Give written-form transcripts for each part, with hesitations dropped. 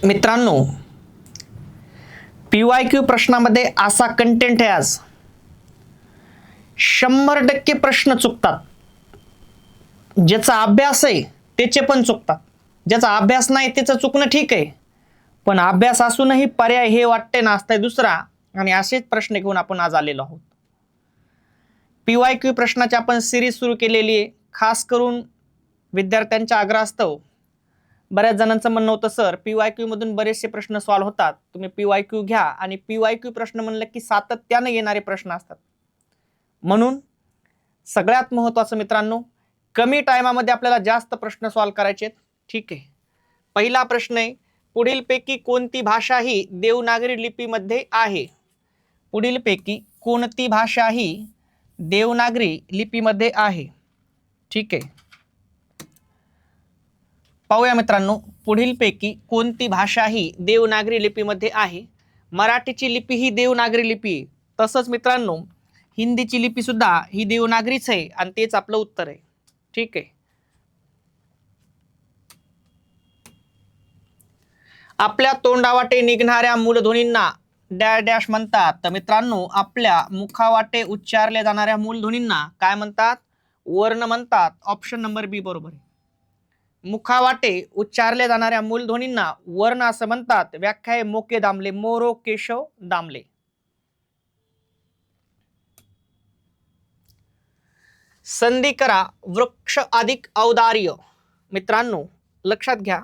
मित्रांनो, PYQ प्रश्नामध्ये असा कंटेंट आहे आज 100% प्रश्न चुकतात. ज्याचा अभ्यास आहे त्याचे पण चुकतात. ज्याचा अभ्यास नाही त्याचं चुकणं ठीक आहे, पण अभ्यास असूनही पर्याय हे वाटते नाचताय दुसरा. आणि असेच प्रश्न घेऊन आपण आज आलेलो आहोत. PYQ प्रश्नाची आपण सिरीज सुरू केलेली आहे. खास करून विद्यार्थ्यांच्या आग्रहास्तव बऱ्याच जणांचं म्हणणं होतं, सर PYQ मधून बरेचसे प्रश्न सॉल्व्ह होतात, तुम्ही PYQ घ्या. आणि PYQ प्रश्न म्हणलं की सातत्याने येणारे प्रश्न असतात. म्हणून सगळ्यात महत्त्वाचं मित्रांनो, कमी टायमामध्ये आपल्याला जास्त प्रश्न सॉल्व्ह करायचे आहेत. ठीक आहे, पहिला प्रश्न आहे, पुढीलपैकी कोणती भाषा ही देवनागरी लिपीमध्ये आहे? पुढीलपैकी कोणती भाषा ही देवनागरी लिपीमध्ये आहे? ठीक आहे, पाहूया मित्रांनो, पुढीलपैकी कोणती भाषा ही देवनागरी लिपीमध्ये आहे? मराठीची लिपी ही देवनागरी लिपी आहे. तसंच मित्रांनो, हिंदीची लिपी सुद्धा ही देवनागरीच आहे आणि तेच आपलं उत्तर आहे. ठीक आहे, आपल्या तोंडावाटे निघणाऱ्या मूलध्वनींना डॅश डॅश म्हणतात. तर मित्रांनो, आपल्या मुखावाटे उच्चारल्या जाणाऱ्या मूलध्वनींना काय म्हणतात? वर्ण म्हणतात. ऑप्शन नंबर बी बरोबर आहे. मुखावाटे उच्चारल्या जाणाऱ्या मूलध्वनींना वर्ण असं म्हणतात. व्याख्या आहे मोके दामले, मोरो केशव दामले. संधी करा वृक्ष अधिक औदार्य. मित्रांनो लक्षात घ्या,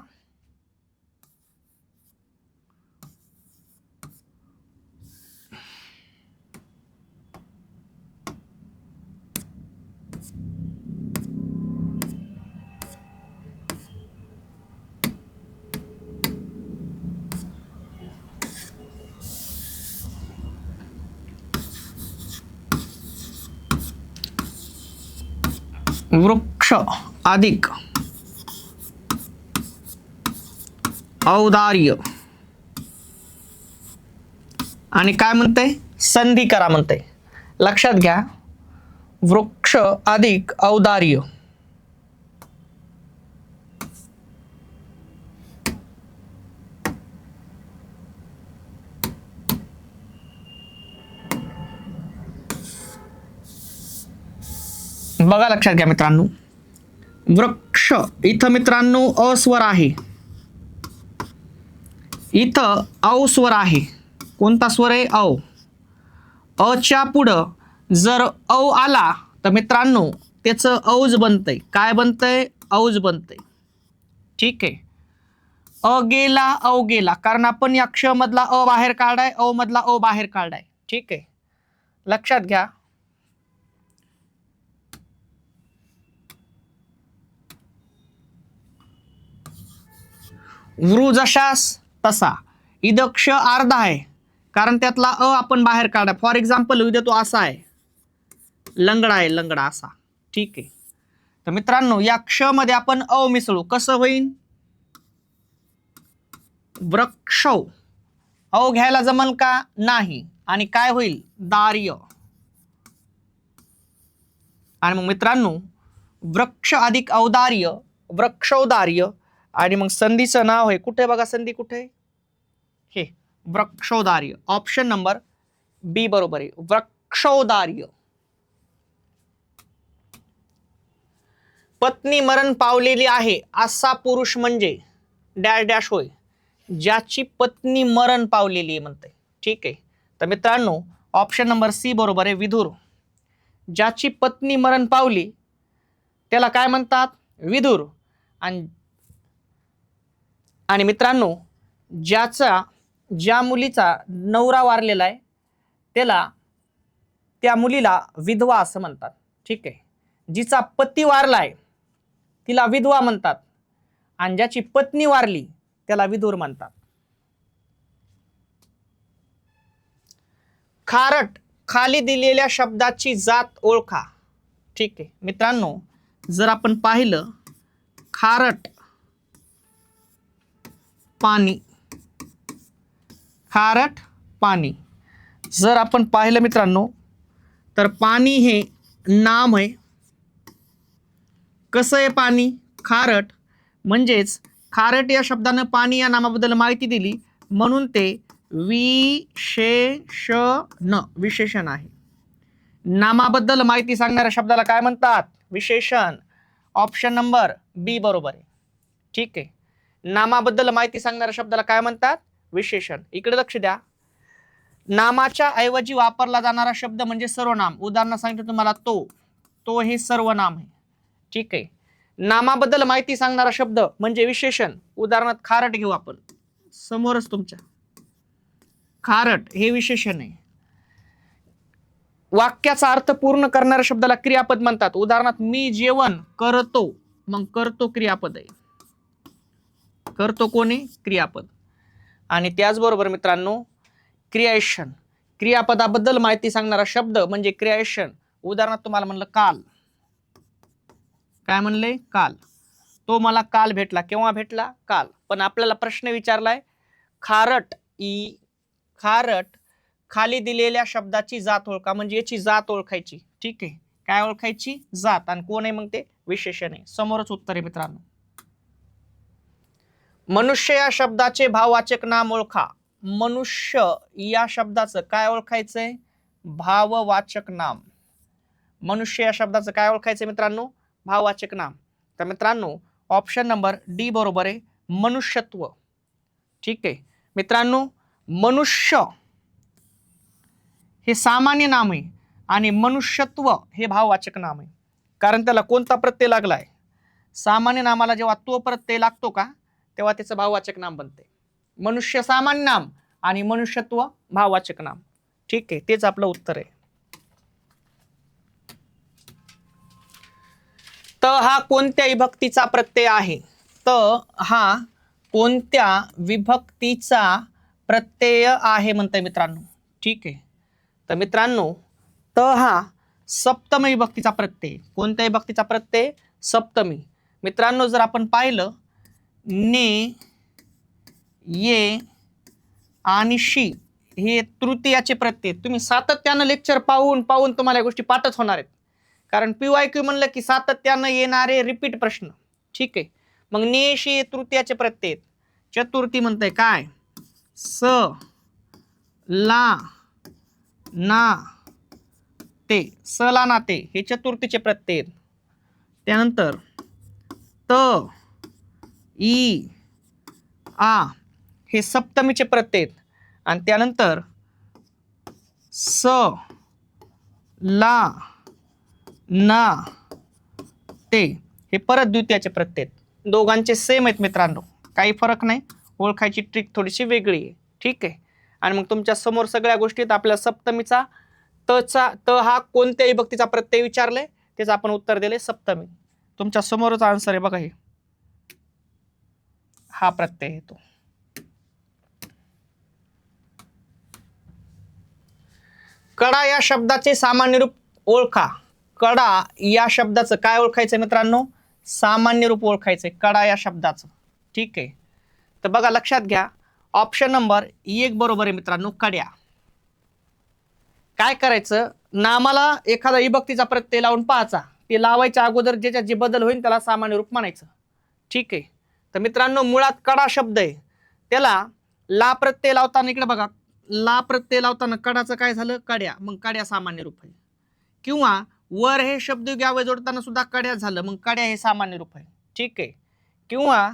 वृक्ष अधिक औदार्य आणि काय म्हणते? संधी करा म्हणते. लक्षात घ्या, वृक्ष अधिक औदार्य. बघा लक्षात घ्या मित्रांनो, वृक्ष इथं मित्रांनो अस्वर आहे, इथं औ स्वर आहे. कोणता स्वर आहे? औ. अच्या पुढं जर औ आला तर मित्रांनो त्याचं औज बनतंय. काय बनतंय? औज बनतंय. ठीक आहे, अ गेला औ गेला, कारण आपण या क्ष मधला अ बाहेर काढाय, औ मधला ओ बाहेर काढाय. ठीक आहे, लक्षात घ्या. वृ जशास तसा. इथं क्ष अर्धा आहे, कारण त्यातला अ आपण बाहेर काढा. फॉर एक्झाम्पल उद्या तो असा आहे, लंगडा आहे, लंगडा असा. ठीक आहे, तर मित्रांनो या क्ष मध्ये आपण अ मिसळू. कसं होईल? वृक्ष. अ घ्यायला जमल का? नाही. आणि काय होईल? दार्य. आणि मग मित्रांनो वृक्ष अधिक औदार्य, वृक्षौदार्य. आणि मग संधीचं नाव आहे, कुठे बघा संधी कुठे? हे वृक्षौदार्य. ऑप्शन नंबर बी बरोबर आहे, वृक्षौदार्य. पत्नी मरण पावलेली आहे असा पुरुष म्हणजे डॅश डॅश होय, ज्याची पत्नी मरण पावलेली आहे म्हणते. ठीक आहे, तर मित्रांनो ऑप्शन नंबर सी बरोबर आहे, विधुर. ज्याची पत्नी मरण पावली त्याला काय म्हणतात? विधुर. आणि मित्रांनो ज्या मुलीचा नवरा वारलेला आहे त्या मुलीला विधवा असं म्हणतात. ठीक आहे, जिचा पती वारलाय तिला विधवा म्हणतात, आणि ज्याची पत्नी वारली त्याला विधुर म्हणतात. खारट, खाली दिलेल्या शब्दाची जात ओळखा. ठीक आहे मित्रांनो, जर आपण पाहिलं खारट पाणी, खारट पाणी जर आपण पाहिलं मित्रांनो, तर पाणी हे नाम आहे. कसं आहे पाणी? खारट. म्हणजेच खारट या शब्दानं पाणी या नामाबद्दल माहिती दिली म्हणून ते विशेषण आहे. नामाबद्दल माहिती सांगणाऱ्या शब्दाला काय म्हणतात? विशेषण. ऑप्शन नंबर बी बरोबर आहे. ठीक आहे. नामाबद्दल माहिती सांगणाऱ्या शब्दाला काय म्हणतात? विशेषण. इकडे लक्ष द्या. नामाच्या ऐवजी वापरला जाणारा शब्द म्हणजे सर्वनाम. उदाहरण सांगितलं तुम्हाला तो हे सर्वनाम आहे. ठीक आहे. नामाबद्दल माहिती सांगणारा शब्द म्हणजे विशेषण. उदाहरणार्थ खारट घेऊ आपण, समोरच तुमच्या. खारट हे विशेषण आहे. वाक्याचा अर्थ पूर्ण करणाऱ्या शब्दाला क्रियापद म्हणतात. उदाहरणार्थ मी जेवण करतो, मग करतो क्रियापद आहे. करतो कोणी? क्रियापद. आणि त्याचबरोबर मित्रांनो क्रियाशन, क्रियापदाबद्दल माहिती सांगणारा शब्द म्हणजे क्रियाशन. उदाहरणार्थ तुम्हाला म्हणलं काल, काय म्हणले? काल. तो मला काल भेटला. केव्हा भेटला? काल. पण आपल्याला प्रश्न विचारलाय खारट खाली दिलेल्या शब्दाची जात ओळखा, म्हणजे याची जात ओळखायची. ठीक आहे. काय ओळखायची? जात. आणि कोण आहे मग ते? विशेषण आहे. समोरच उत्तर आहे मित्रांनो. मनुष्य या शब्दाचे भाववाचक नाम ओळखा. मनुष्य या शब्दाचं काय ओळखायचंय? भाववाचक नाम. मनुष्य या शब्दाचं काय ओळखायचंय मित्रांनो? भाववाचक नाम. तर मित्रांनो ऑप्शन नंबर डी बरोबर आहे, मनुष्यत्व. ठीक आहे मित्रांनो, मनुष्य हे सामान्य नाम आहे आणि मनुष्यत्व हे भाववाचक नाम आहे. कारण त्याला कोणता प्रत्यय लागलाय? सामान्य नामाला जेव्हा तो प्रत्यय लागतो का तेव्हा त्याचं भाववाचक नाम बनते. मनुष्य सामान्य नाम आणि मनुष्यत्व भाववाचक नाम. ठीक आहे, तेच आपलं उत्तर आहे. त हा कोणत्या विभक्तीचा प्रत्यय आहे? त हा कोणत्या विभक्तीचा प्रत्यय आहे म्हणताय मित्रांनो. ठीक आहे. तर मित्रांनो त हा सप्तमी विभक्तीचा प्रत्यय. कोणत्या विभक्तीचा प्रत्यय? सप्तमी. मित्रांनो जर आपण पाहिलं ने, ये आणि शी हे तृतीयाचे प्रत्यय. तुम्ही सातत्यानं लेक्चर पाहून तुम्हाला या गोष्टी पाठच होणार आहेत. कारण PYQ म्हणलं की सातत्यानं येणारे रिपीट प्रश्न. ठीक आहे. मग ने, शी तृतीयाचे प्रत्यय. चतुर्थी म्हणताय काय? स, ला, ना, ते. स, ला, ना, ते हे चतुर्थीचे प्रत्यय. त्यानंतर त, ई, आ हे सप्तमीचे प्रत्यय. आणि त्यानंतर स, ला, ना, ते हे परत द्वितीयाचे प्रत्यय. दोघांचे सेम आहेत मित्रांनो, काही फरक नाही. ओळखायची ट्रिक थोडीशी वेगळी आहे. ठीक आहे. आणि मग तुमच्या समोर सगळ्या गोष्टीत आपल्या सप्तमीचा त हा कोणत्या विभक्तीचा प्रत्यय विचारले त्याचं आपण उत्तर दिले सप्तमी. तुमच्या समोरच आन्सर आहे बघा. हे हा प्रत्यय येतो. कडा या शब्दाचे सामान्य रूप ओळखा. कडा या शब्दाचं काय ओळखायचं मित्रांनो? सामान्य रूप ओळखायचंय कडा या शब्दाचं. ठीक आहे. तर बघा लक्षात घ्या, ऑप्शन नंबर 1 बरोबर आहे मित्रांनो, कड्या. काय करायचं? नामाला एखादा विभक्तीचा प्रत्यय लावून पाहायचा. ते लावायच्या अगोदर ज्याच्यात जे बदल होईल त्याला सामान्य रूप म्हणायचं. ठीक आहे. तर मित्रांनो मुळात कडा शब्द आहे, त्याला ला प्रत्यय लावताना इकडे बघा, ला प्रत्यय लावताना कडाचं काय झालं? कड्या. मग कड्या सामान्य रूप आहे. किंवा वर हे शब्द व्यावय जोडताना सुद्धा कड्या झालं, मग कड्या हे सामान्य रूप आहे. ठीक आहे. किंवा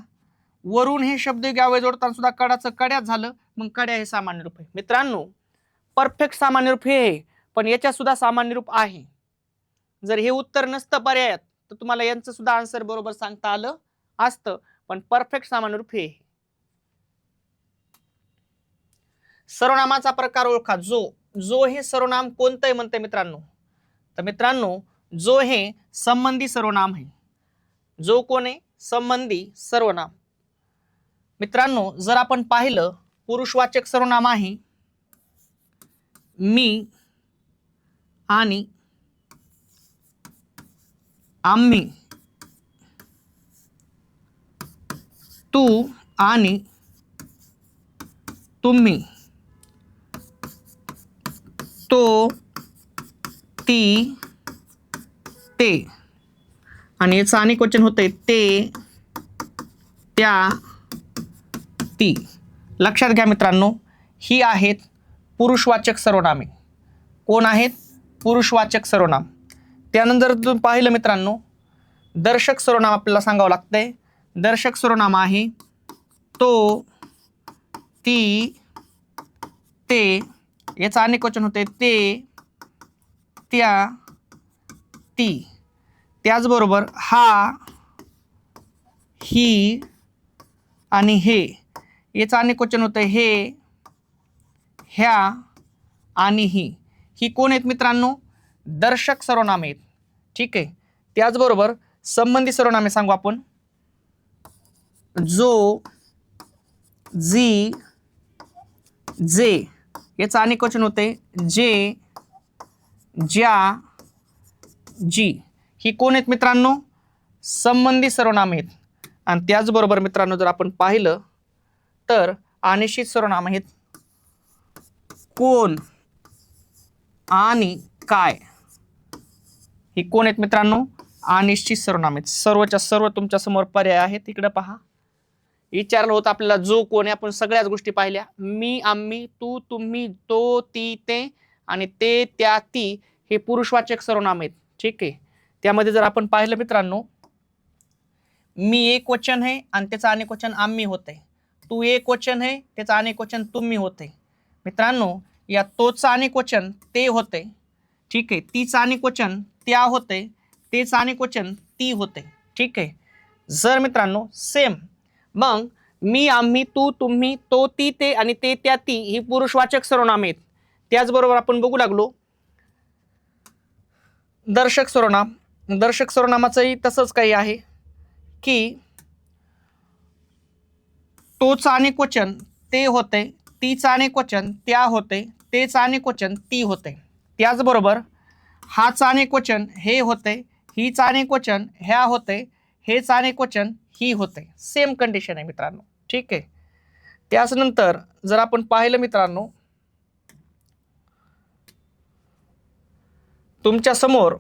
वरून हे शब्द व्यावय जोडताना सुद्धा कडाचं कड्याच झालं, मग कड्या हे सामान्य रूप आहे. मित्रांनो परफेक्ट सामान्य रूप हे आहे, पण याच्यात सुद्धा सामान्य रूप आहे. जर हे उत्तर नसतं पर्यायात तर तुम्हाला यांचं सुद्धा आन्सर बरोबर सांगता आलं असतं, पण परफेक्ट सामान्य रूप हे. सर्वनामाचा प्रकार ओळखा. जो हे सर्वनाम कोणतंही म्हणते मित्रांनो? तर मित्रांनो जो हे संबंधी सर्वनाम आहे. जो कोण आहे? संबंधी सर्वनाम. मित्रांनो जर आपण पाहिलं पुरुषवाचक सर्वनाम आहे मी आणि आम्ही, तू आणि तुम्ही, तो, ती, ते. आणि याचं अनेक वचन होतंय ते, त्या, ती. लक्षात घ्या मित्रांनो, ही आहेत पुरुषवाचक सर्वनामे. कोण आहेत? पुरुषवाचक सर्वनाम. त्यानंतर तुम्ही पाहिलं मित्रांनो, दर्शक सर्वनाम आपल्याला सांगावं लागतंय. दर्शक सर्वनाम आहे तो, ती, ते. याचं अनेक वचन होते ते, त्या, ती. त्याचबरोबर हा, ही आणि हे. याचं अनेक वचन होतं हे, ह्या आणि ही. ही कोण आहेत मित्रांनो? दर्शक सर्वनामे आहेत. ठीक आहे. त्याचबरोबर संबंधी सर्वनामे सांगू आपण. जो, जी, जे. याचं अनेक वचन होते जे, ज्या, जी. ही कोण आहेत मित्रांनो? संबंधी सर्वनामे आहेत. आणि त्याचबरोबर मित्रांनो जर आपण पाहिलं तर अनिश्चित सर्वनाम आहेत कोण आणि काय. ही कोण आहेत मित्रांनो? अनिश्चित सर्वनाम आहेत. सर्वच्या सर्व तुमच्या समोर पर्याय आहेत. इकडे पहा. विचारलं होतं आपल्याला जो कोण आहे, आपण सगळ्याच गोष्टी पाहिल्या. मी, आम्ही, तू, तुम्ही, तो, ती, ते आणि ते, त्या, ती हे पुरुषवाचक सर्वनाम आहेत. ठीक आहे. त्यामध्ये जर आपण पाहिलं मित्रांनो, मी एक वचन आहे आणि त्याचं अनेक वचन आम्ही होते. तू एक वचन आहे, त्याचं अनेक वचन तुम्ही होते. मित्रांनो, या तोचं अनेक वचन ते होते. ठीक आहे. तीचं अनेक वचन त्या होते. तेचं अनेक वचन ती होते. ठीक आहे. जर मित्रांनो सेम, मग मी, आम्ही, तू, तुम्ही, तो, ती, ते आणि ते, त्या, ती ही पुरुषवाचक सर्वनामे आहेत. त्याचबरोबर आपण बघू लागलो दर्शक सर्वनाम. दर्शक सर्वनामाचंही तसंच काही आहे की तोचं अनेक वचन ते होते, तीचं अनेक वचन त्या होते, तेचं अनेक वचन ती होते. त्याचबरोबर हाचं अनेक वचन हे होते, हीचं अनेक वचन ह्या होते, हेचं अनेक वचन ही होते. सेम कंडिशन आहे मित्रांनो. ठीक आहे. त्याचनंतर जर आपण पाहिलं मित्रांनो, तुमच्या समोर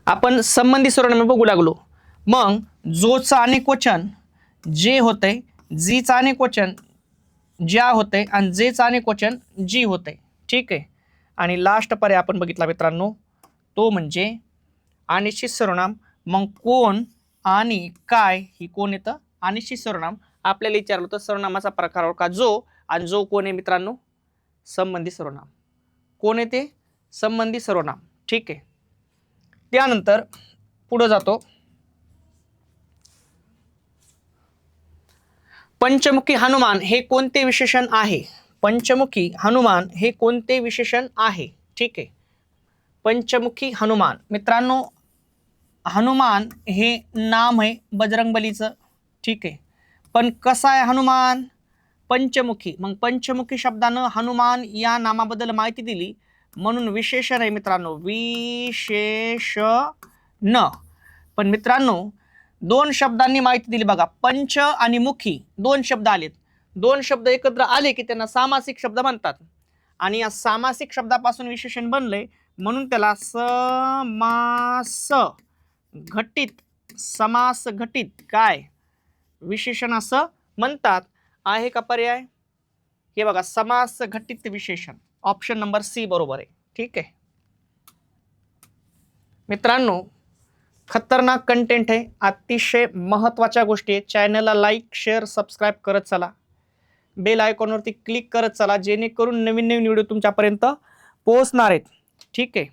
आपण संबंधी सर्वनामे बघू लागलो. मग जोचं अनेक वचन जे होते, जीचं अनेक वचन ज्या होते आणि जेचं अनेक वचन जी होते. ठीक आहे. आणि लास्ट पर्याय आपण बघितला मित्रांनो, तो म्हणजे अनिश्चित सर्वनाम. मग कोण आणि काय ही कोण येतं? अनिश्चित सर्वनाम. आपल्याला विचारलं होतं सर्वनामाचा प्रकार ओळखा. जो आणि जो कोण आहे मित्रांनो? संबंधी सर्वनाम. कोण येते? संबंधी सर्वनाम. ठीक आहे. त्यानंतर पुढे जातो. पंचमुखी हनुमान हे कोणते विशेषण आहे? पंचमुखी हनुमान हे कोणते विशेषण आहे? ठीक आहे. पंचमुखी हनुमान मित्रांनो, हनुमान हे नाम आहे बजरंगबलीचं. ठीक आहे. पण कसा आहे हनुमान? पंचमुखी. मग पंचमुखी शब्दानं हनुमान या नामाबद्दल माहिती दिली म्हणून विशेषण आहे मित्रांनो, विशेषण. पण मित्रांनो दोन शब्दांनी माहिती दिली बघा. पंच आणि मुखी दोन शब्द आलेत. दोन शब्द एकत्र आले की त्यांना सामासिक शब्द म्हणतात. आणि या सामासिक शब्दापासून विशेषण बनले म्हणून त्याला समास घटित, समास घटित काय विशेषण असं म्हणतात. आहे का पर्याय? हे बघा, समास घटित विशेषण. ऑप्शन नंबर सी बरोबर आहे. ठीक आहे मित्रांनो, खतरनाक कंटेंट आहे, अतिशय महत्त्वाच्या गोष्टी आहेत. चॅनलला लाईक, शेअर, सबस्क्राईब करत चला. बेल आयकॉनवरती क्लिक करत चला, जेणेकरून नवीन नवीन व्हिडिओ तुमच्यापर्यंत पोहोचणार आहेत. ठीक आहे.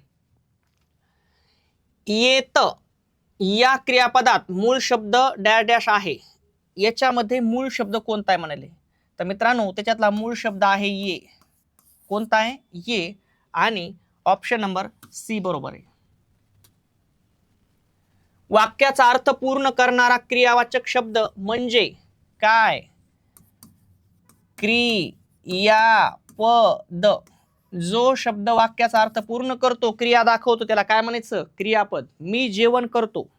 येत या क्रियापदात मूळ शब्द डॅश डॅश आहे. याच्यामध्ये मूळ शब्द कोणता आहे म्हणाले? तर मित्रांनो त्याच्यातला मूळ शब्द आहे ये. कोणता आहे? ये. आणि ऑप्शन नंबर सी बरोबर आहे. वाक्याचा अर्थ पूर्ण करणारा क्रियावाचक शब्द म्हणजे काय? क्रियापद. जो शब्द वाक्याचा अर्थ पूर्ण करतो, क्रिया दाखवतो, त्याला काय म्हणायचं? क्रियापद. मी जेवण करतो.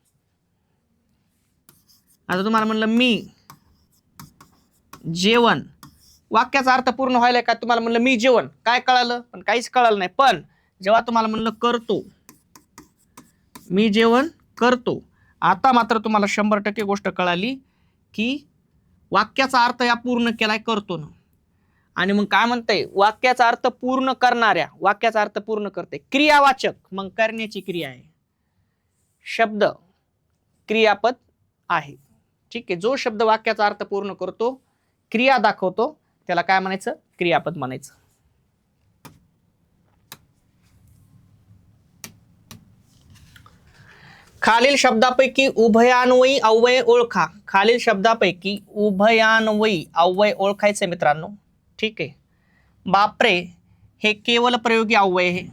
आता तुम्हाला म्हणलं मी जेवण, वाक्याचा अर्थ पूर्ण व्हायला का? तुम्हाला म्हणलं मी जेवण, काय कळालं? पण काहीच कळालं नाही. पण जेव्हा तुम्हाला म्हणलं करतो, मी जेवण करतो आता मात्र तुम्हाला 100% गोष्ट कळाली की वाक्याचा अर्थ या पूर्ण केलाय करतो ना. आणि मग काय म्हणताय, वाक्याचा अर्थ पूर्ण करणाऱ्या, वाक्याचा अर्थ पूर्ण करते क्रियावाचक, मग करण्याची क्रिया आहे. शब्द क्रियापद आहे. ठीक आहे, जो शब्द वाक्याचा अर्थ पूर्ण करतो, क्रिया दाखवतो, त्याला काय म्हणायचं, क्रियापद म्हणायचं. खालील शब्दापैकी उभयान्वयी अव्यय ओळखा. खालील शब्दापैकी उभयान्वयी अव्यय ओळखायचे मित्रांनो. ठीक आहे, बापरे हे केवल प्रयोगी अव्यय आहे.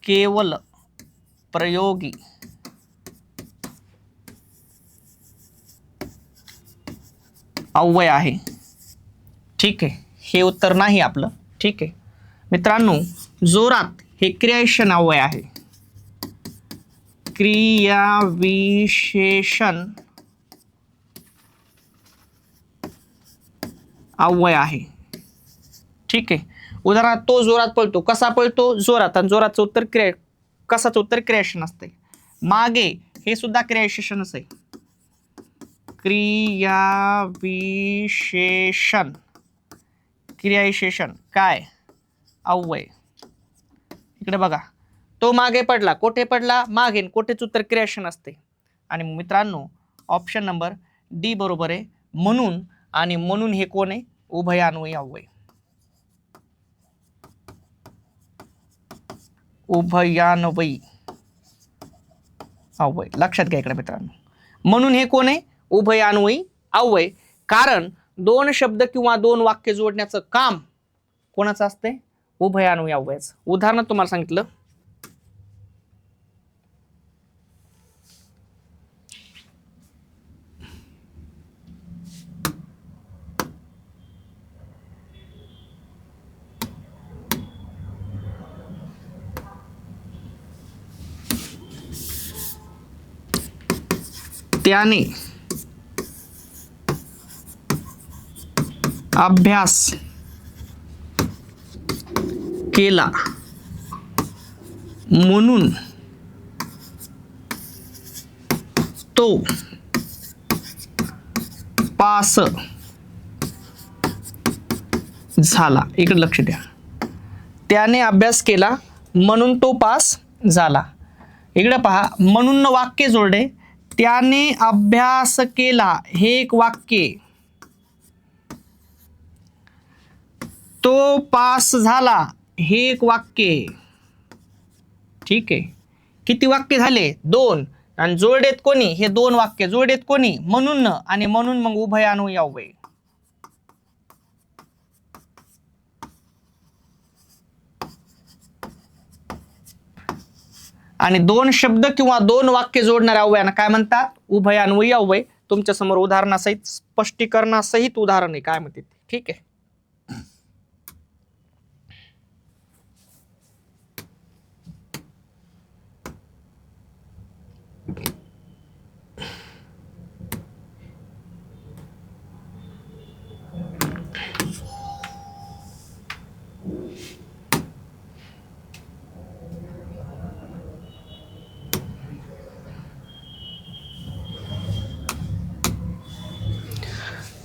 केवल प्रयोगी अव्यय आहे. ठीक आहे, हे उत्तर नाही आपलं. ठीक आहे मित्रांनो, जोरात हे क्रियाविशेषण अव्यय आहे. क्रियाविशेषण अव्यय आहे. ठीक आहे, उदाहरणार्थ तो जोरात पळतो. कसा पळतो, जोरात. आणि जोराचं उत्तर क्रिया, कसाचं उत्तर क्रियाविशेषण असते. मागे हे सुद्धा क्रियाविशेषणच आहे. क्रियाविशेषण, क्रियाविशेषण काय, अव्यय. इकडे बघा, तो मागे पडला, कोठे पडला, मागे. कोठेच उत्तर क्रियाविशेषण असते. आणि मित्रांनो ऑप्शन नंबर डी बरोबर आहे. म्हणून, आणि म्हणून हे कोण आहे, उभयान्वयी अव्यय. उभयान्वयी अव्यय लक्षात घ्या इकडे मित्रांनो. म्हणून हे कोण आहे, उभयान्वयी अव्यय. कारण दोन शब्द किंवा दोन वाक्य जोडण्याचं काम कोणाचं असते, उभयान्वयी अव्ययाचं. उदाहरण तुम्हाला सांगितलं, त्याने अभ्यास केला म्हणून तो पास झाला. इकडे लक्ष द्या, त्याने अभ्यास केला म्हणून तो पास झाला. इकडे पहा, म्हणून वाक्य जोडले. त्याने अभ्यास केला हे एक वाक्य, तो पास झाला हे एक वाक्य. ठीक आहे, किती वाक्य झाले, दोन. आणि जोडेत कोणी, हे दोन वाक्य जोडेत कोणी, म्हणून. आणि म्हणून मग उभयान्वयी अव्यय. आणि दोन शब्द किंवा दोन वाक्य जोडणाऱ्या अव्ययांना काय म्हणतात, उभयान्वयी अव्यय. तुमच्या समोर उदाहरणासहित, स्पष्टीकरणासहित उदाहरण आहे काय म्हणते. ठीक आहे,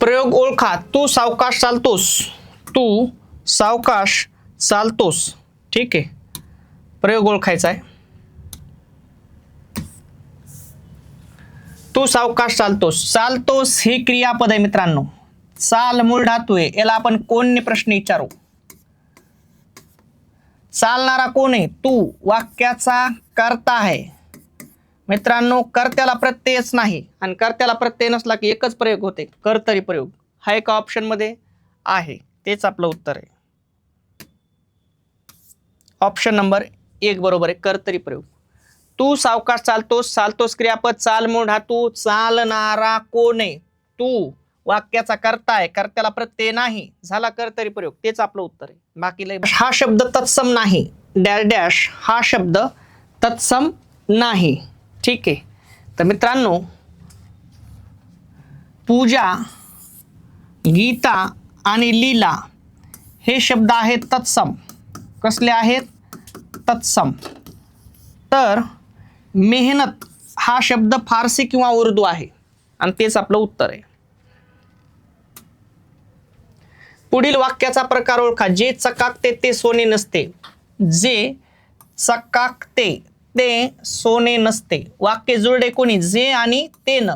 प्रयोग ओळखा. तू सावकाश चालतोस, तू सावकाश चालतोस. ठीक आहे, प्रयोग ओळखायचा आहे. तू सावकाश चालतोस. चालतोस हे क्रियापद आहे मित्रांनो. चाल मूळ धातू आहे. याला आपण कोणने प्रश्न विचारू. चालणारा कोण आहे, तू. वाक्याचा कर्ता आहे मित्रांनो. कर्त्याला प्रत्ययच नाही, आणि कर्त्याला प्रत्यय नसला की एकच प्रयोग होते, कर्तरी प्रयोग. हा एका ऑप्शन मध्ये आहे, तेच आपलं उत्तर आहे. ऑप्शन नंबर 1 बरोबर आहे, कर्तरी प्रयोग. तू सावकाश चालतोस. चालतोस क्रियापद, चाल मूळ धातू. चालणारा कोण आहे, तू. वाक्याचा कर्ता आहे, कर्त्याला प्रत्यय नाही, झाला कर्तरी प्रयोग. तेच आपलं उत्तर आहे. बाकी लय. हा शब्द तत्सम नाही, डॅश डॅश. हा शब्द तत्सम नाही. ठीक आहे, तर मित्रांनो पूजा, गीता आणि लीला हे शब्द आहेत तत्सम. कसले आहेत, तत्सम. तर मेहनत हा शब्द फारसी किंवा उर्दू आहे आणि तेच आपलं उत्तर आहे. पुढील वाक्याचा प्रकार ओळखा. जे चकाकते ते सोने नसते. जे चकाकते ते सोने नसते. वाक्य जुळले कोणी? जे आणि ते न.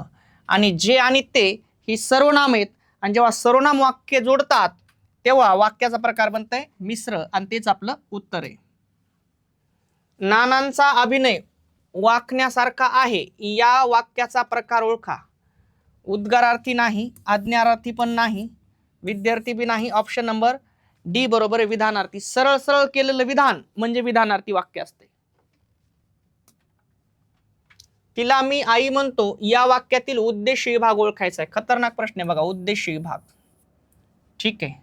आणि जे आणि ते ही सर्वनाम आहेत आणि जेव्हा सर्वनाम वाक्य जोडतात तेव्हा वाक्याचा प्रकार बनतंय मिश्र आणि तेच आपलं उत्तर आहे. नानांचा अभिनय वाकण्यासारखा आहे या वाक्याचा प्रकार ओळखा. उद्गारार्थी नाही, आज्ञार्थी पण नाही, विद्यार्थी बी नाही. ऑप्शन नंबर डी बरोबर आहे, विधानार्थी. सरळ सरळ केलेलं विधान म्हणजे विधानार्थी वाक्य असते. तिला मी आई म्हणतो या वाक्यातील उद्देश विभाग ओळखायचा आहे. खतरनाक प्रश्न आहे बघा, उद्देश विभाग. ठीक आहे,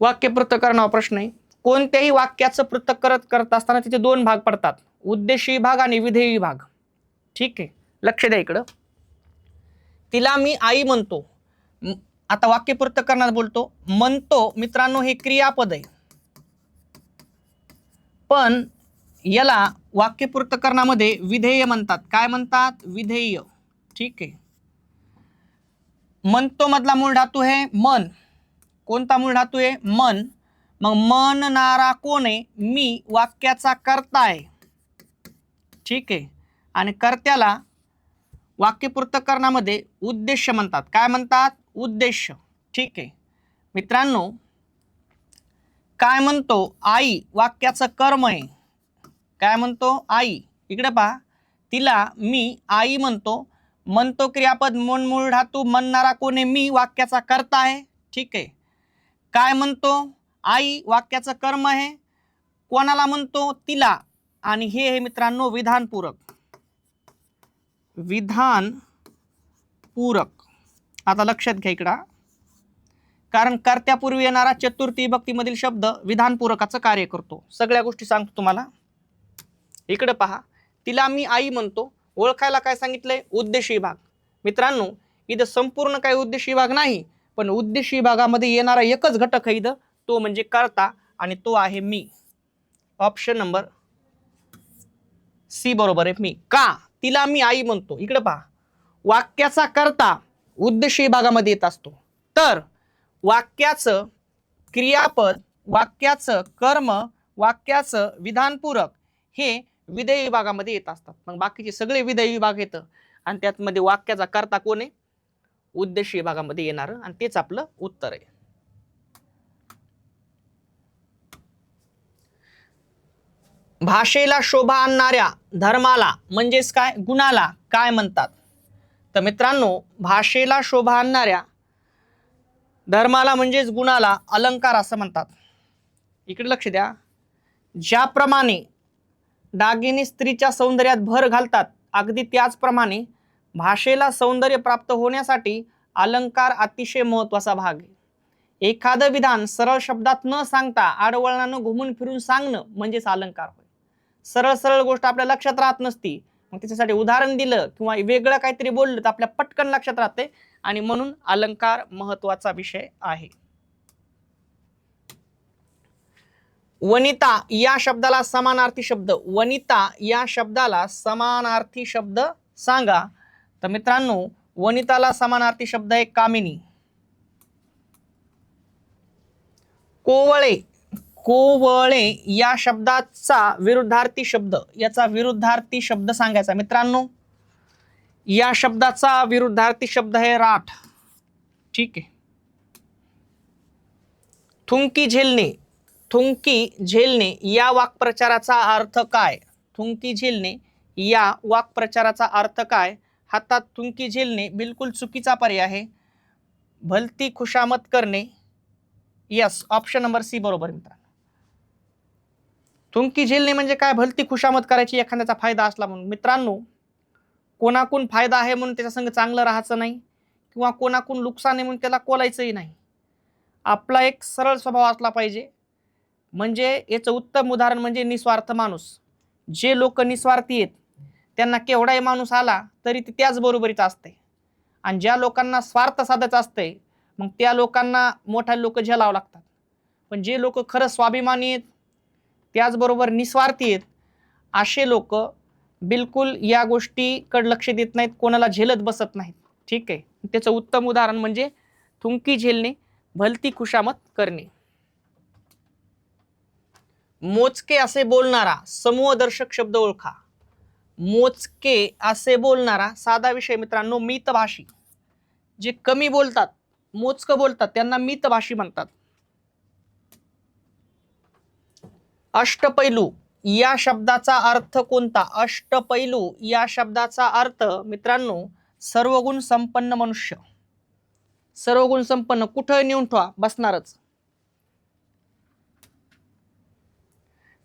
वाक्य पृथक्करणावर प्रश्न आहे. कोणत्याही वाक्याचं पृथक्करण करत असताना तिथे दोन भाग पडतात, उद्देश विभाग आणि विधेय विभाग. ठीक आहे, लक्ष द्या इकडं. तिला मी आई म्हणतो, आता वाक्य पृथक्करणात बोलतो. म्हणतो मित्रांनो हे क्रियापद आहे, पण याला वाक्य पृथक्करणामध्ये विधेय म्हणतात. काय म्हणतात? विधेय. ठीक आहे. म्हणतो मधला मूळ धातू आहे मन. कोणता मूळ धातू आहे? मन. मग म्हणणारा कोण आहे? मी, वाक्याचा कर्ता आहे. ठीक आहे. आणि कर्त्याला वाक्य पृथक्करणामध्ये उद्देश म्हणतात. काय म्हणतात? उद्देश. ठीक आहे मित्रांनो, काय म्हणतो? आई वाक्याचं कर्म आहे. काय म्हणतो? आई. इकडे पहा, तिला मी आई म्हणतो. म्हणतो क्रियापद, मन मूळ धातू, म्हणणारा कोण आहे? मी, वाक्याचा कर्ता आहे. ठीक आहे. काय म्हणतो? आई वाक्याचं कर्म आहे. कोणाला म्हणतो? तिला. आणि हे आहे मित्रांनो विधानपूरक. विधानपूरक. आता लक्षात घ्या इकडं, कारण कर्त्यापूर्वी येणारा चतुर्थी विभक्तीमधील शब्द विधानपूरकाचं कार्य करतो. सगळ्या गोष्टी सांगतो तुम्हाला. इकडे पहा, तिला मी आई म्हणतो. ओळखायला काय सांगितलंय? उद्देश विभाग. मित्रांनो इथं संपूर्ण काही उद्देश विभाग नाही, पण उद्देश विभागामध्ये येणारा एकच घटक आहे इथं, तो म्हणजे कर्ता, आणि तो आहे मी. ऑप्शन नंबर सी बरोबर आहे, मी. का? तिला मी आई म्हणतो. इकडे पहा, वाक्याचा कर्ता उद्देश विभागामध्ये येत असतो, तर वाक्याचं क्रियापद, वाक्याचं कर्म, वाक्याचं विधानपूरक हे विधेय विभागामध्ये येत असतात. मग बाकीचे सगळे विधेय विभाग येतं आणि त्यातमध्ये वाक्याचा कर्ता कोण आहे? उद्देश विभागामध्ये येणार, आणि तेच आपलं उत्तर आहे. भाषेला शोभा आणणाऱ्या धर्माला म्हणजेच काय? गुणाला काय म्हणतात? तर मित्रांनो, भाषेला शोभा आणणाऱ्या धर्माला म्हणजेच गुणाला अलंकार असं म्हणतात. इकडे लक्ष द्या. ज्याप्रमाणे दागिने स्त्रीच्या सौंदर्यात भर घालतात, अगदी त्याचप्रमाणे भाषेला सौंदर्य प्राप्त होण्यासाठी अलंकार अतिशय महत्वाचा भाग आहे. एखादं विधान सरळ शब्दात न सांगता आडवळणानं घुमून फिरून सांगणं म्हणजेच अलंकार होय. सरळ सरळ गोष्ट आपल्या लक्षात राहत नसती, मग त्याच्यासाठी उदाहरण दिलं किंवा वेगळं काहीतरी बोललं तर आपल्या पटकन लक्षात राहते, आणि म्हणून अलंकार महत्वाचा विषय आहे. वनिता या शब्दाला समानार्थी शब्द, वनिता या शब्दाला समानार्थी शब्द सांगा. तर मित्रांनो, वनिताला समानार्थी शब्द आहे कामिनी. कोवळे, कोवळे या शब्दाचा विरुद्धार्थी शब्द, याचा विरुद्धार्थी शब्द सांगायचा. मित्रांनो, या शब्दाचा विरुद्धार्थी शब्द आहे राठ. ठीक आहे. थुंकी झेलणे, थुंकी झेलणे या वाक्प्रचाराचा अर्थ काय? थुंकी झेलणे या वाक्प्रचाराचा अर्थ काय? हातात थुंकी झेलणे बिलकुल चुकीचा पर्याय आहे. भलती खुशामत करणे. यस, ऑप्शन नंबर सी बरोबर मित्रांनो. थुंकी झेलणे म्हणजे काय? भलती खुशामत करायची, एखाद्याचा फायदा असला म्हणून. मित्रांनो, कोणाकून फायदा आहे म्हणून त्याच्या संग चांगलं राहायचं नाही, किंवा कोणाकून नुकसान आहे म्हणून त्याला कोलायचंही नाही. आपला एक सरळ स्वभाव असला पाहिजे. म्हणजे याचं उत्तम उदाहरण म्हणजे निस्वार्थ माणूस. जे लोक निस्वार्थी आहेत त्यांना केवढाही माणूस आला तरी ते त्याच बरोबरीच असते, आणि ज्या लोकांना स्वार्थ साधायचं असते मग त्या लोकांना मोठ्या लोक झेलावं लागतात. पण जे लोक खरं स्वाभिमानी आहेत, त्याचबरोबर निस्वार्थी आहेत, असे लोक बिलकुल या गोष्टीकडे लक्ष देत नाहीत, कोणाला झेलत बसत नाहीत. ठीक आहे. त्याचं उत्तम उदाहरण म्हणजे थुंकी झेलणे, भलती खुशामत करणे. मोजके असे बोलणारा समूहदर्शक शब्द ओळखा. मोजके असे बोलणारा, साधा विषय मित्रांनो, मितभाषी. जे कमी बोलतात, मोजकं बोलतात, त्यांना मितभाषी म्हणतात. अष्टपैलू या शब्दाचा अर्थ कोणता? अष्टपैलू या शब्दाचा अर्थ मित्रांनो सर्वगुण संपन्न मनुष्य. सर्वगुण संपन्न. कुठं नेऊन ठेवा, बसणारच.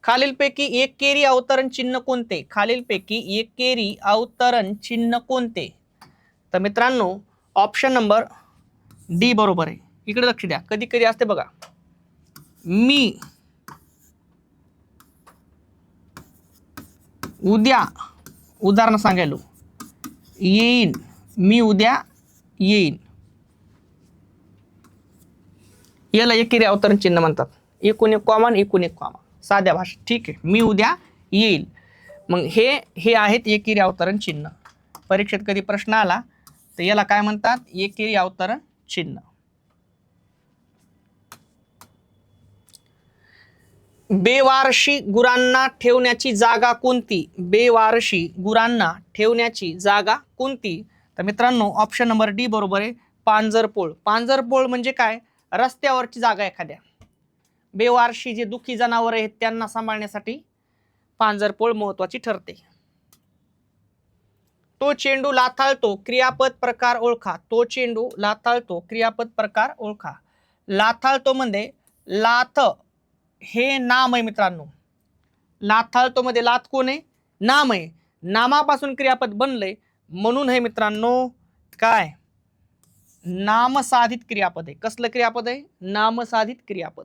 खालीलपैकी एकेरी अवतरण चिन्ह कोणते? खालीलपैकी एकेरी अवतरण चिन्ह कोणते? तर मित्रांनो ऑप्शन नंबर डी बरोबर आहे. इकडे लक्ष द्या. कधी कधी असते बघा, मी उद्या, उदाहरण सांगायलो, येईन, मी उद्या येईन, याला एकेरी अवतरण चिन्ह म्हणतात. एकूण एक कॉमा, एकूण एक कॉमा, साध्या भाषेत. ठीक आहे. मी उद्या येईल. मग हे आहेत एकेरी अवतरण चिन्ह. परीक्षेत कधी प्रश्न आला तर याला काय म्हणतात? एकेरी अवतरण चिन्ह. बेवारशी गुरांना ठेवण्याची जागा कोणती? बेवारशी गुरांना ठेवण्याची जागा कोणती? तर मित्रांनो ऑप्शन नंबर डी बरोबर आहे, पांजरपोळ. पांजरपोळ म्हणजे काय? रस्त्यावरची जागा एखाद्या. बेवारशी जे दुखी जनावर आहेत त्यांना सांभाळण्यासाठी पांजरपोळ महत्वाची ठरते. तो चेंडू लाथाळतो, क्रियापद प्रकार ओळखा. तो चेंडू लाथाळतो, क्रियापद प्रकार ओळखा. लाथाळतो मध्ये लाथ हे नाम आहे मित्रांनो. लाथाळतो मध्ये लाथ कोण आहे? नाम आहे. नामापासून क्रियापद बनलंय म्हणून हे मित्रांनो काय? नामसाधित क्रियापद आहे. कसलं क्रियापद आहे? नामसाधित क्रियापद.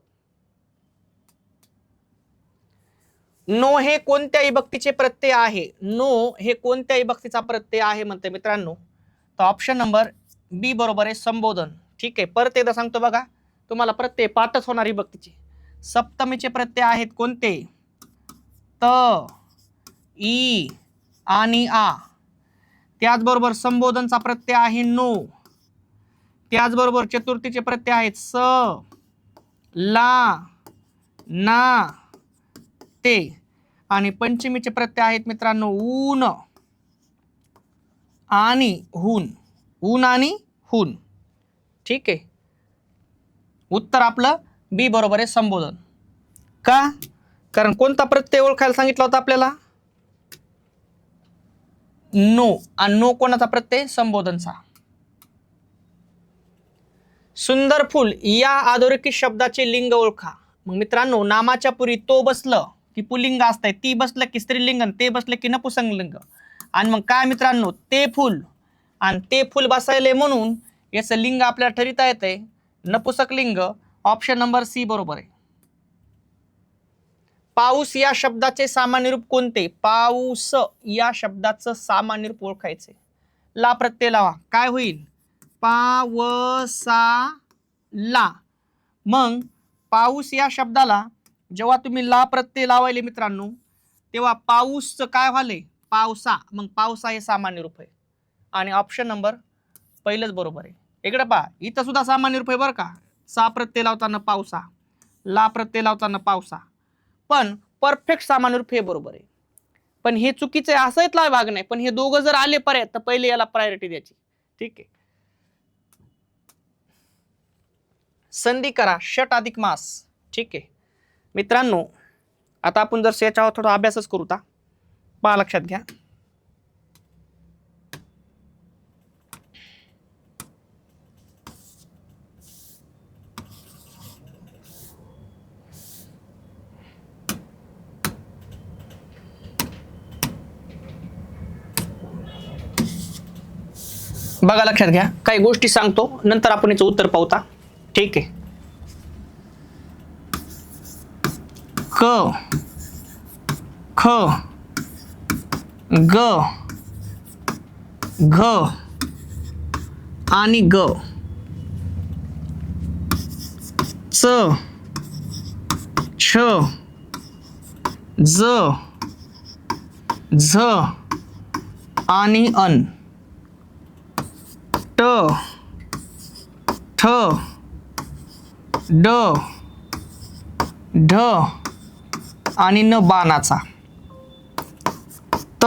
नो हे कोणत्या विभक्तीचे प्रत्यय आहे? नो हे कोणत्या विभक्तीचा प्रत्यय आहे म्हणते मित्रांनो? तर ऑप्शन नंबर बी बरोबर आहे, संबोधन. ठीक आहे. परत एकदा सांगतो बघा, तुम्हाला प्रत्यय पाठच होणार विभक्तीचे. सप्तमीचे प्रत्यय आहेत कोणते? त, ई आणि आ. त्याचबरोबर संबोधनचा प्रत्यय आहे नो. त्याचबरोबर चतुर्थीचे प्रत्यय आहेत स, ला, ना, ते. आणि पंचमीचे प्रत्यय आहेत मित्रांनो ऊन आणि हुन. ऊन आणि हुन. ठीक आहे. उत्तर आपलं बी बरोबर आहे, संबोधन. का? कारण कोणता प्रत्यय ओळखायला सांगितला होता आपल्याला? नो. आणि नो कोणाचा प्रत्यय? संबोधनचा. सुंदर फूल या अधोरेखित शब्दाचे लिंग ओळखा. मग मित्रांनो नामाच्या पुढे तो बसलं की पुल्लिंग असतंय, ती बसलं की स्त्रीलिंग, ते बसलं की नपुंसकलिंग. आणि मग काय मित्रांनो, ते फूल आणि ते फूल बसायले म्हणून याचं लिंग आपल्याला ठरवता येतंय नपुंसकलिंग. ऑप्शन नंबर सी बरोबर आहे. पाऊस या शब्दाचे सामान्य रूप कोणते? पाऊस या शब्दाचं सामान्य रूप ओळखायचे. ला प्रत्यय लावा, काय होईल? पावसाला. मग पाऊस या शब्दाला जेव्हा तुम्ही ला प्रत्यय लावायले मित्रांनो तेव्हा पाऊसचं काय व्हायलंय? पावसा. मग पावसा हे सामान्य रूप आहे. आणि ऑप्शन नंबर पहिलंच बरोबर आहे. इकडे पहा, इथं सुद्धा सामान्य रूप आहे बरं का. सा प्रत्यय लावताना पावसा, ला प्रत्यय लावताना पावसा. पण परफेक्ट सामान्य रूप हे बरोबर आहे. पण हे चुकीचं आहे असं इथला भाग नाही. पण हे दोघं जर आले पर्याय तर पहिले याला प्रायोरिटी द्यायची. ठीक आहे. संधी करा, षट अधिक मास. ठीक आहे मित्रांनो, आता आपण जर याच्यावर थोडा अभ्यासच करू ता. पहा, लक्षात घ्या. बघा, लक्षात घ्या, काही गोष्टी सांगतो नंतर आपण याचं उत्तर पाहूता. ठीक आहे. क, ख, ग, घ आणि ग, च, छ, ज, झ आणि अन, ट ठ ड ढ आणि न बाणाचा, त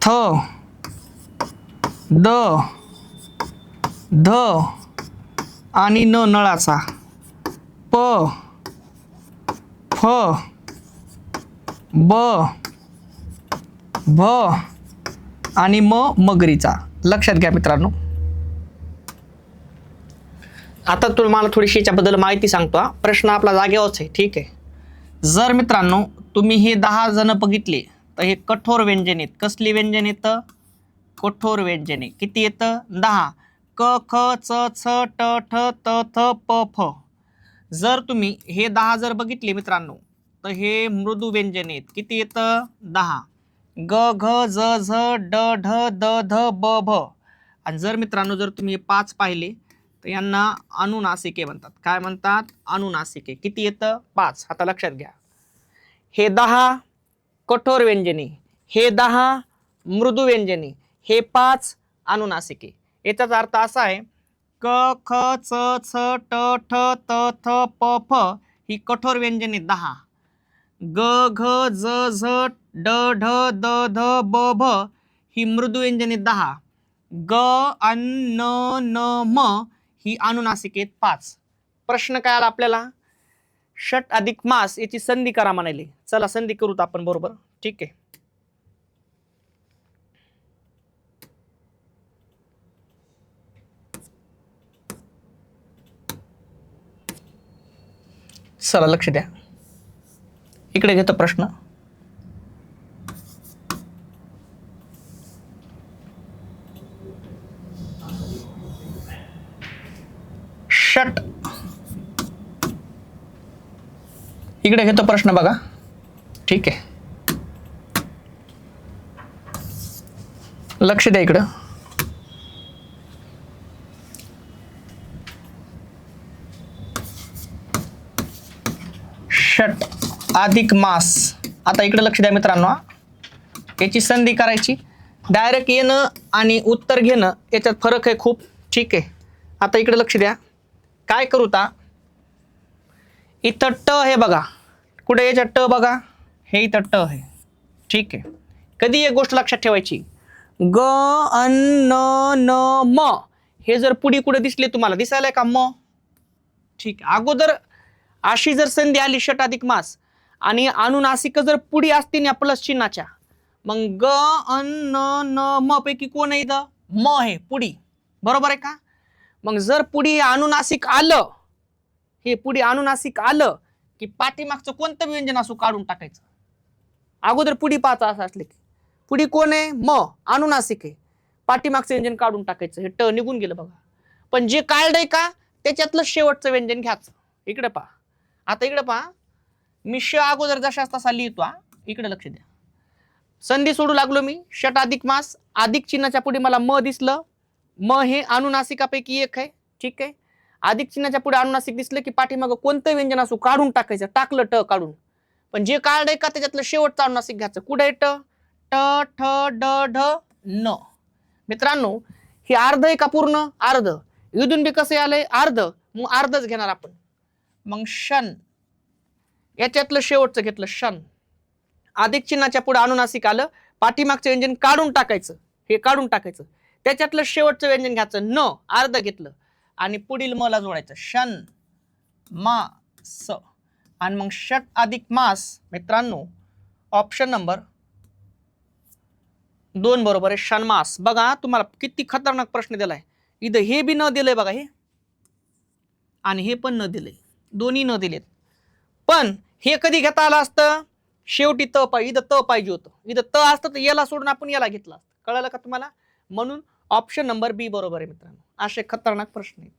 थ द ध आणि न नळाचा, प फ ब भ आणि मगरीचा. लक्षात घ्या मित्रांनो. आता तुम्हाला थोडीशी याच्याबद्दल माहिती सांगतो. प्रश्न आपला जागेवरच आहे, ठीक आहे. जर मित्रांनो तुम्ही हे 10 जण बघितले तर हे कठोर व्यंजन आहेत. कसली व्यंजन येतं? कठोर व्यंजने. किती येतं? 10. क ख च छ ट ठ त थ प फ. जर तुम्ही हे 10 जर बघितले मित्रांनो तर हे मृदू व्यंजन आहेत. किती येतं? 10. ग घ ज झ ड ढ द ध ब भ. आणि जर मित्रांनो जर तुम्ही 5 पाहिले तर यांना अनुनासिके म्हणतात. काय म्हणतात? अनुनासिके. किती येतं? 5. आता लक्षात घ्या. हे 10 कठोर व्यंजने, हे 10 मृदू व्यंजने, हे 5 अनुनासिके. याचाच अर्थ असा आहे क ख च छ ट ठ त थ प फ ही कठोर व्यंजने 10. ग घ ज झ ड ढ द ध ब भ ही मृदू व्यंजने 10. ग अन न न म ही अनुनासिकेत 5. प्रश्न काय आला आपल्याला? षट अधिक मास याची संधी करा म्हणाले. चला संधी करूत आपण बरोबर. ठीक आहे. चला लक्ष द्या. इकडे घेतो प्रश्न. षट, इकडे घेतो प्रश्न बघा. ठीक आहे, लक्ष द्या इकडं. षट अधिक मास. आता इकडे लक्ष द्या मित्रांनो. याची संधी करायची. डायरेक्ट येणं आणि उत्तर घेणं याच्यात फरक आहे खूप. ठीक आहे. आता इकडे लक्ष द्या. काय करू ता? इथं ट हे बघा. कुठे याच्यात ट बघा. हे इथं ट आहे. ठीक आहे. कधी एक गोष्ट लक्षात ठेवायची. ग अन न न म हे जर पुढे कुठे दिसले तुम्हाला दिसायलाय का? म. ठीक आहे. अगोदर अशी जर संधी आली षट अधिक मास आणि अनुनासिक जर पुढे असतील या प्लस चिन्हाच्या, मग ग अन न न म पैकी कोण आहे इथं? म आहे पुढी. बरोबर आहे का? मग जर पुढे अनुनासिक आलं, हे पुढे अनुनासिक आलं की पाठीमागचं कोणतं व्यंजन असो काढून टाकायचं. अगोदर पुढे पाच असं असले की पुढे कोण आहे? म. अनुनासिक आहे. पाठीमागचं व्यंजन काढून टाकायचं. हे ट निघून गेलं बघा. पण जे काढलंय का त्याच्यातलं शेवटचं व्यंजन घ्यायचं. इकडे पहा. आता इकडे पहा. मी श अगोदर जशाच तसा लिहितो. इकडे लक्ष द्या. संधी सोडू लागलो मी. षट अधिक मास, अधिक चिन्हाच्या पुढे मला म दिसलं. म हे अनुनासिकापैकी एक आहे. ठीक आहे. अधिक चिन्हाच्या पुढे अनुनासिक दिसलं की पाठीमागं कोणतं व्यंजन असो काढून टाकायचं. टाकलं ट काढून. पण जे काढलंय का त्याच्यातलं शेवटचं अनुनासिक घ्यायचं. कुठे ट? ट ठ ड ढ न. मित्रांनो हे अर्ध आहे का पूर्ण? अर्ध. इथून बी कसं आलंय? अर्ध. मग अर्धच घेणार आपण. मग शन याच्यातलं शेवटचं घेतलं शन. अधिक चिन्हाच्या पुढे अनुनासिक आलं, पाठीमागचं व्यंजन काढून टाकायचं. हे काढून टाकायचं. त्याच्यातलं शेवटचं व्यंजन घ्यायचं. न अर्ध घेतलं आणि पुढील मला जोडायचं. शन मा स. आणि मग षट अधिक मास मित्रांनो ऑप्शन नंबर 2 बरोबर आहे. षण्मास. बघा तुम्हाला किती खतरनाक प्रश्न दिलाय. इथं हे बी न दिलंय बघा हे, आणि हे पण न दिलंय. दोन्ही न दिलेत. पण हे कधी घेता आलं असतं? शेवटी त पाहिजे. इथं त पाहिजे होतं. इथं त असतं तर याला सोडून आपण याला घेतला असतं. कळलं का तुम्हाला? म्हणून ऑप्शन नंबर बी बरोबर आहे मित्रांनो. असे खतरनाक प्रश्न आहेत.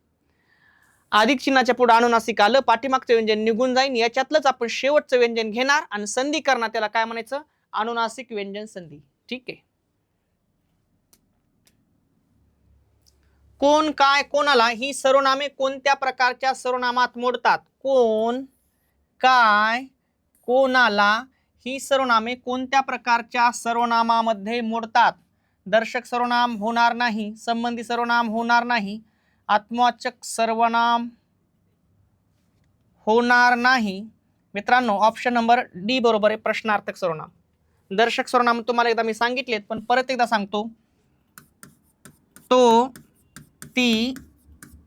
अधिक चिन्हाच्या पुढे अनुनासिक आलं, पाठीमागचं व्यंजन निघून जाईल. याच्यातलंच आपण शेवटचं व्यंजन घेणार आणि संधी करणार. त्याला काय म्हणायचं? अनुनासिक व्यंजन संधी. ठीक आहे. कोण, काय, कोणाला ही सर्वनामे कोणत्या प्रकारच्या सर्वनामात मोडतात? कोण, काय, कोणाला ही सर्वनामे कोणत्या प्रकारच्या सर्वनामामध्ये मोडतात? दर्शक सर्वनाम होणार नाही, संबंधी सर्वनाम होणार नाही, आत्मवाचक सर्वनाम होणार नाही. मित्रांनो ऑप्शन नंबर डी बरोबर आहे, प्रश्नार्थक सर्वनाम. दर्शक सर्वनाम तुम्हाला एकदा मी सांगितलेत, पण परत एकदा सांगतो. तो, ती,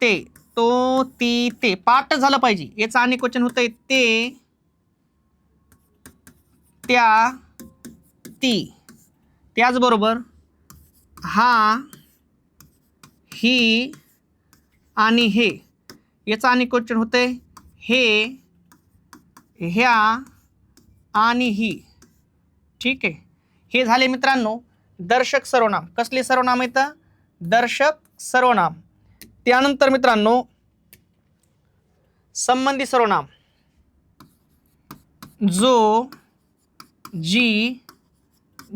ते. तो, ती, ते पाठ झालं पाहिजे. याचं अनेक वचन होतंय ते, त्या, ती. त्याचबरोबर हा, ही आणि हे. याचं अनेक वचन होतंय हे, ह्या आणि ही. ठीक आहे, हे झाले मित्रांनो दर्शक सर्वनाम. कसले सर्वनाम येतं? दर्शक सर्वनाम. त्यानंतर मित्रांनो संबंधी सर्वनाम. जो, जी,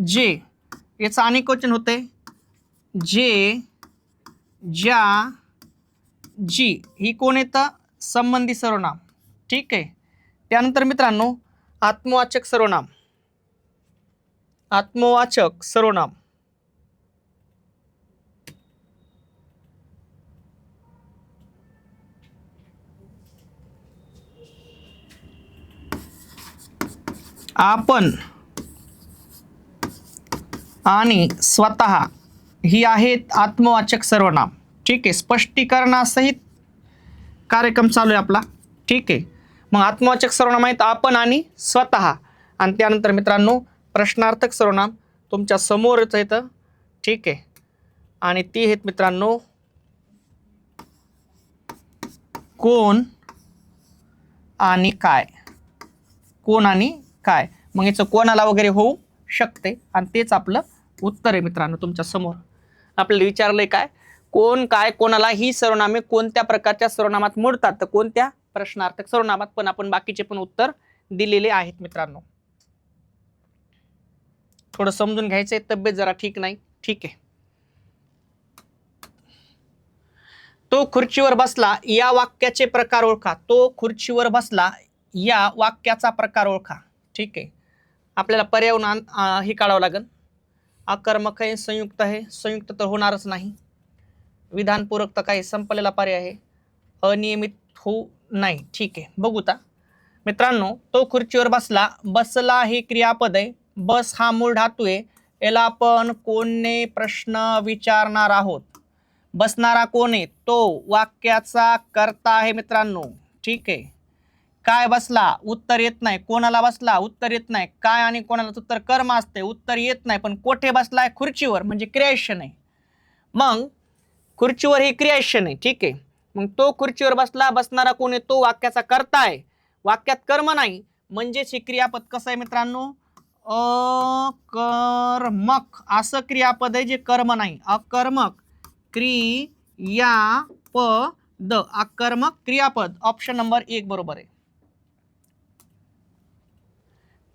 जे. याचं अनेक वचन होते जे, ज्या, जी. ही कोण येतं? संबंधी सर्वनाम. ठीक आहे. त्यानंतर मित्रांनो आत्मवाचक सर्वनाम. आत्मवाचक सर्वनाम. आपण आणि स्वतः ही आहेत आत्मवाचक सर्वनाम. ठीक आहे, स्पष्टीकरणासहित कार्यक्रम चालू आहे आपला. ठीक आहे, मग आत्मवाचक सर्वनाम आहेत आपण आणि स्वतः. आणि त्यानंतर मित्रांनो प्रश्नार्थक सर्वनाम तुमच्या समोरच येतं. ठीक आहे, आणि ती आहेत मित्रांनो कोण आणि काय. कोण आणि काय. मग याचं कोणाला वगैरे होऊ शकते आणि तेच आपलं उत्तर आहे मित्रांनो. तुमच्या समोर आपल्याला विचारलंय काय, कोण, काय, कोणाला ही सर्वनामे कोणत्या प्रकारच्या सर्वनामात मोडतात? तर कोणत्या? प्रश्नार्थक सर्वनामात. पण आपण बाकीचे पण उत्तर दिलेले आहेत मित्रांनो. थोडं समजून घ्यायचंय, तब्येत जरा ठीक नाही. ठीक आहे. तो खुर्चीवर बसला या वाक्याचे प्रकार ओळखा. तो खुर्चीवर बसला या वाक्याचा प्रकार ओळखा. ठीक आहे, आपल्याला पर्यावरण हे काढावं लागेल. अकर्मक आहे, संयुक्त आहे, संयुक्त तर होणारच नाही. विधानपूरक तर काही संपलेला पर्याय आहे. अनियमित होऊ नाही. ठीक आहे, बघू ता मित्रांनो. तो खुर्चीवर बसला. बसला हे क्रियापद आहे. बस हा मूळ धातू आहे. याला आपण कोणने प्रश्न विचारणार आहोत. बसणारा कोण आहे? तो वाक्याचा कर्ता आहे मित्रांनो. ठीक आहे. काय बसला? उत्तर येत नाही. कोणाला बसला? उत्तर येत नाही. काय आणि कोणाला उत्तर कर्म असते, उत्तर येत नाही. पण कोठे बसलाय? खुर्चीवर, म्हणजे क्रियाशन आहे. मग खुर्चीवर ही क्रियाशन आहे. ठीक आहे, मग तो खुर्चीवर बसला. बसणारा कोण आहे? तो वाक्याचा कर्ता आहे. वाक्यात कर्म नाही, म्हणजेच हे क्रियापद कसं आहे मित्रांनो? अकर्मक असं क्रियापद आहे जे कर्म नाही. अकर्मक क्रियापद. अकर्मक क्रियापद. ऑप्शन नंबर 1 बरोबर आहे.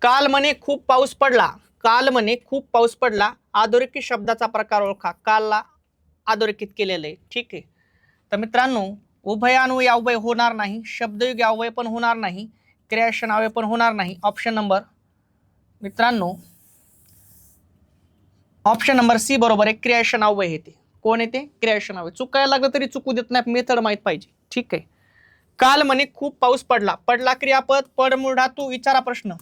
काल म्हणे खूप पाऊस पडला. काल म्हणे खूप पाऊस पडला. अधोरेखित शब्दाचा प्रकार ओळखा. कालला अधोरेखित केलेलं आहे. ठीक आहे, तर मित्रांनो उभयान्वयी अव्यय होणार नाही, शब्दयुगी अव्यय पण होणार नाही, क्रियाशन अव्यय पण होणार नाही. ऑप्शन नंबर मित्रांनो ऑप्शन नंबर सी बरोबर आहे. क्रियाशन अव्यय येते. कोण येते? क्रियाशन अव्यय. चुकायला लागलं तरी चुकू देत नाही, मेथड माहित पाहिजे. ठीक आहे, काल म्हणे खूप पाऊस पडला. पडला क्रियापद, पड मूळ धातू. विचारा प्रश्न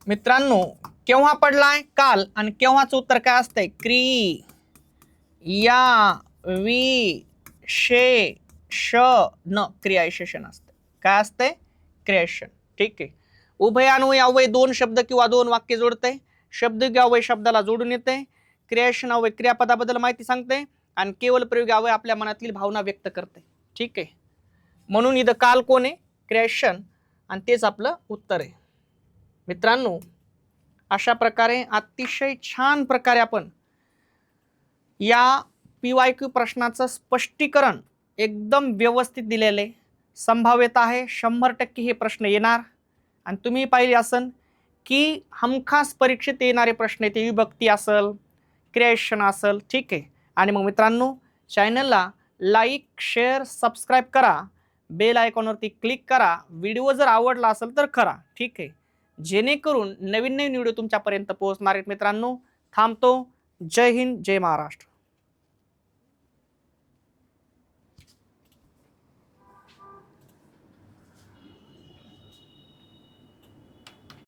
मित्रांनो. केव्हा पडलाय? काल. आणि केव्हाचं उत्तर काय असतंय? क्रियाविशेषण. क्रियाविशेषण असते. काय असतंय? क्रियाविशेषण. ठीक आहे, उभयान्वयी अव्यय दोन शब्द किंवा दोन वाक्य जोडते. शब्दयुगी अव्यय शब्दाला जोडून येते. क्रियाविशेषण अव्यय क्रियापदाबद्दल माहिती सांगते. आणि केवळ प्रयोगी अव्यय आपल्या मनातील भावना व्यक्त करते. ठीक आहे, म्हणून इथं काल कोण आहे? क्रियाविशेषण. आणि तेच आपलं उत्तर आहे मित्रांनो. अशा प्रकारे अतिशय छान प्रकारे आपण या PYQ प्रश्नाचं स्पष्टीकरण एकदम व्यवस्थित दिलेले. संभाव्यता आहे 100% हे प्रश्न येणार. आणि तुम्ही पाहिले असन की हमखास परीक्षेत येणारे प्रश्न ते विभक्ती असेल, क्रियाविशेषण असेल. ठीक आहे, आणि मग मित्रांनो चॅनलला लाईक, शेअर, सबस्क्राईब करा. बेल आयकॉनवरती क्लिक करा. व्हिडिओ जर आवडला असेल तर करा. ठीक आहे, जेणेकरून नवीन नवीन व्हिडिओ तुमच्यापर्यंत पोहोचणार आहेत मित्रांनो. थांबतो. जय हिंद, जय महाराष्ट्र.